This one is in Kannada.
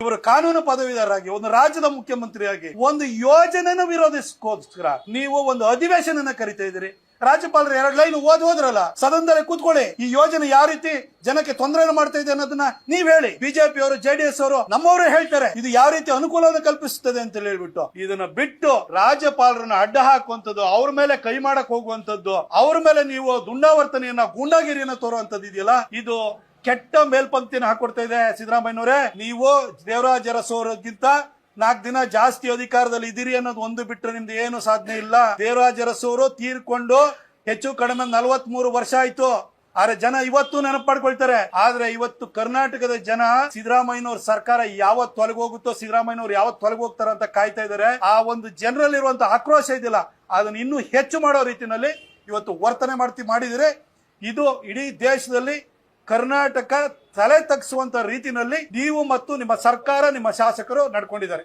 ಇವರು ಕಾನೂನು ಪದವೀಧರರಾಗಿ ಒಂದು ರಾಜ್ಯದ ಮುಖ್ಯಮಂತ್ರಿಯಾಗಿ ಒಂದು ಯೋಜನೆನ ವಿರೋಧಿಸೋಸ್ಕರ ನೀವು ಒಂದು ಅಧಿವೇಶನ ಕರಿತಾ ಇದ್ದೀರಿ. ರಾಜ್ಯಪಾಲರು 2 ಲೈನ್ ಹೋದ್ರಲ್ಲ, ಸದನದಲ್ಲಿ ಕೂತ್ಕೊಳ್ಳಿ. ಈ ಯೋಜನೆ ಯಾವ ರೀತಿ ಜನಕ್ಕೆ ತೊಂದರೆ ಮಾಡ್ತಾ ಇದೆ ಅನ್ನೋದನ್ನ ನೀವ್ ಹೇಳಿ. ಬಿಜೆಪಿ ಅವರು, ಜೆಡಿಎಸ್ ಅವರು, ನಮ್ಮವರೇ ಹೇಳ್ತಾರೆ ಇದು ಯಾವ ರೀತಿ ಅನುಕೂಲವನ್ನು ಕಲ್ಪಿಸುತ್ತದೆ ಅಂತ ಹೇಳ್ಬಿಟ್ಟು. ಇದನ್ನ ಬಿಟ್ಟು ರಾಜ್ಯಪಾಲರನ್ನ ಅಡ್ಡ ಹಾಕುವಂತದ್ದು, ಅವ್ರ ಮೇಲೆ ಕೈ ಮಾಡಕ್ ಹೋಗುವಂತದ್ದು, ಅವ್ರ ಮೇಲೆ ನೀವು ದುಂಡಾವರ್ತನೆಯನ್ನ, ಗೂಂಡಾಗಿರಿಯನ್ನ ತೋರುವಂತದ್ದು ಇದೆಯಲ್ಲ, ಇದು ಕೆಟ್ಟ ಮೇಲ್ಪಂಕ್ತಿನ ಹಾಕೊಡ್ತಾ ಇದೆ. ಸಿದ್ದರಾಮಯ್ಯನವರೇ, ನೀವು ದೇವರಾಜ ಅರಸು ಅವರಿಗಿಂತ 4 ದಿನ ಜಾಸ್ತಿ ಅಧಿಕಾರದಲ್ಲಿ ಇದ್ದೀರಿ ಅನ್ನೋದು ಒಂದು ಬಿಟ್ಟರೆ ನಿಮ್ದು ಏನು ಸಾಧನೆ ಇಲ್ಲ. ದೇವರಾಜ ಅರಸು ಅವರು ತೀರ್ಕೊಂಡು ಹೆಚ್ಚು ಕಡಿಮೆ 43 ವರ್ಷ ಆಯ್ತು. ಆದ್ರೆ ಜನ ಇವತ್ತು ನೆನಪು ಮಾಡ್ಕೊಳ್ತಾರೆ. ಆದ್ರೆ ಇವತ್ತು ಕರ್ನಾಟಕದ ಜನ ಸಿದ್ದರಾಮಯ್ಯನವ್ರ ಸರ್ಕಾರ ಯಾವತ್ತು ತೊಲಗೋಗುತ್ತೋ, ಸಿದ್ದರಾಮಯ್ಯನವ್ರು ಯಾವತ್ತು ತೊಲಗೋಗ್ತಾರ ಅಂತ ಕಾಯ್ತಾ ಇದಾರೆ. ಆ ಒಂದು ಜನರಲ್ಲಿರುವಂತ ಆಕ್ರೋಶ ಇದೆಯಲ್ಲ, ಅದನ್ನ ಇನ್ನೂ ಹೆಚ್ಚು ಮಾಡೋ ರೀತಿಯಲ್ಲಿ ಇವತ್ತು ವರ್ತನೆ ಮಾಡಿದ್ರೆ ಇದು ಇಡೀ ದೇಶದಲ್ಲಿ ಕರ್ನಾಟಕ ತಲೆ ತಗ್ಗಿಸುವಂತ ರೀತಿಯಲ್ಲಿ ನೀವು ಮತ್ತು ನಿಮ್ಮ ಸರ್ಕಾರ, ನಿಮ್ಮ ಶಾಸಕರು ನಡ್ಕೊಂಡಿದ್ದಾರೆ.